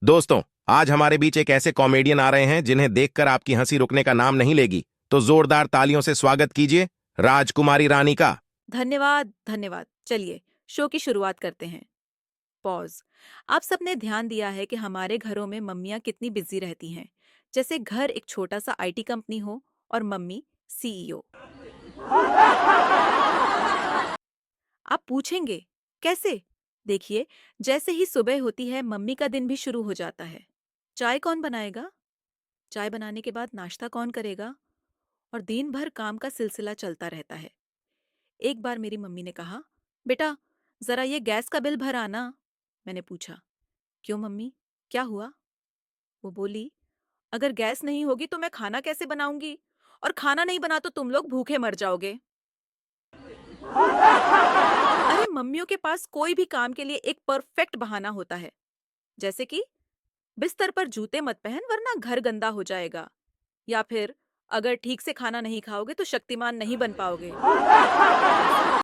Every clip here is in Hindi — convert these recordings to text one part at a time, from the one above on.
दोस्तों, आज हमारे बीच एक ऐसे कॉमेडियन आ रहे हैं जिन्हें देखकर आपकी हंसी रुकने का नाम नहीं लेगी। तो जोरदार तालियों से स्वागत कीजिए राजकुमारी रानी का। धन्यवाद धन्यवाद। चलिए शो की शुरुआत करते हैं। पॉज। आप सबने ध्यान दिया है कि हमारे घरों में मम्मियाँ कितनी बिजी रहती हैं। जैसे घर एक छोटा सा आईटी कंपनी हो और मम्मी सीईओ। आप पूछेंगे कैसे? देखिए, जैसे ही सुबह होती है मम्मी का दिन भी शुरू हो जाता है। चाय कौन बनाएगा? चाय बनाने के बाद नाश्ता कौन करेगा? और दिन भर काम का सिलसिला चलता रहता है। एक बार मेरी मम्मी ने कहा, बेटा जरा ये गैस का बिल भर आना। मैंने पूछा, क्यों मम्मी, क्या हुआ? वो बोली, अगर गैस नहीं होगी तो मैं खाना कैसे बनाऊंगी, और खाना नहीं बना तो तुम लोग भूखे मर जाओगे। अरे मम्मियों के पास कोई भी काम के लिए एक परफेक्ट बहाना होता है। जैसे कि बिस्तर पर जूते मत पहन वरना घर गंदा हो जाएगा, या फिर अगर ठीक से खाना नहीं खाओगे तो शक्तिमान नहीं बन पाओगे। ऐसे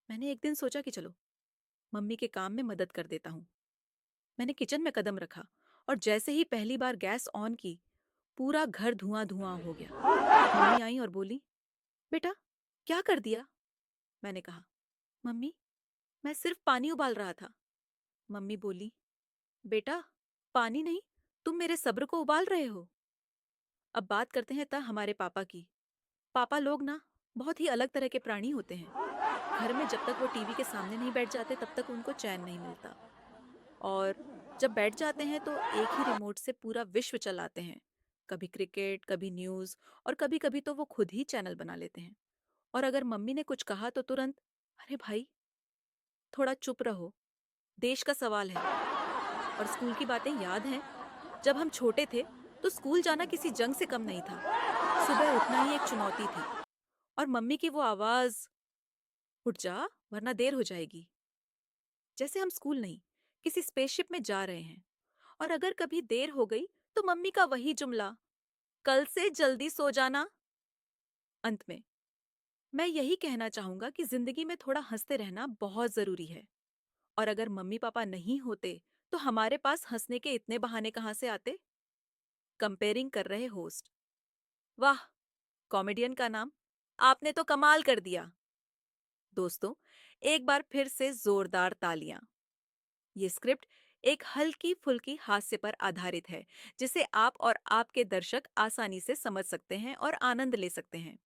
मैंने एक दिन सोचा कि चलो मम्मी के काम में मदद कर देता हूँ। मैंने किचन में कदम रखा और जैसे ही पहली बार गैस ऑन की, पूरा घर धुआं धुआं हो गया। मम्मी आई और बोली, बेटा क्या कर दिया? मैंने कहा, मम्मी मैं सिर्फ पानी उबाल रहा था। मम्मी बोली, बेटा पानी नहीं, तुम मेरे सब्र को उबाल रहे हो। अब बात करते हैं हमारे पापा की। पापा लोग ना बहुत ही अलग तरह के प्राणी होते हैं। घर में जब तक वो टीवी के सामने नहीं बैठ जाते तब तक उनको चैन नहीं मिलता, और जब बैठ जाते हैं तो एक ही रिमोट से पूरा विश्व चलाते हैं। कभी क्रिकेट, कभी न्यूज़, और कभी कभी तो वो खुद ही चैनल बना लेते हैं। और अगर मम्मी ने कुछ कहा तो तुरंत, अरे भाई थोड़ा चुप रहो, देश का सवाल है। और स्कूल की बातें याद हैं? जब हम छोटे थे तो स्कूल जाना किसी जंग से कम नहीं था। सुबह उठना ही एक चुनौती थी। और मम्मी की वो आवाज, उठ जा वरना देर हो जाएगी। जैसे हम स्कूल नहीं, किसी स्पेसशिप में जा रहे हैं। और अगर कभी देर हो गई तो मम्मी का वही जुमला, कल से जल्दी सो जाना। अंत में मैं यही कहना चाहूंगा कि जिंदगी में थोड़ा हंसते रहना बहुत जरूरी है। और अगर मम्मी पापा नहीं होते तो हमारे पास हंसने के इतने बहाने कहाँ से आते? कंपेयरिंग कर रहे होस्ट, वाह कॉमेडियन का नाम, आपने तो कमाल कर दिया। दोस्तों, एक बार फिर से जोरदार तालियां। ये स्क्रिप्ट एक हल्की फुल्की हास्य पर आधारित है, जिसे आप और आपके दर्शक आसानी से समझ सकते हैं और आनंद ले सकते हैं।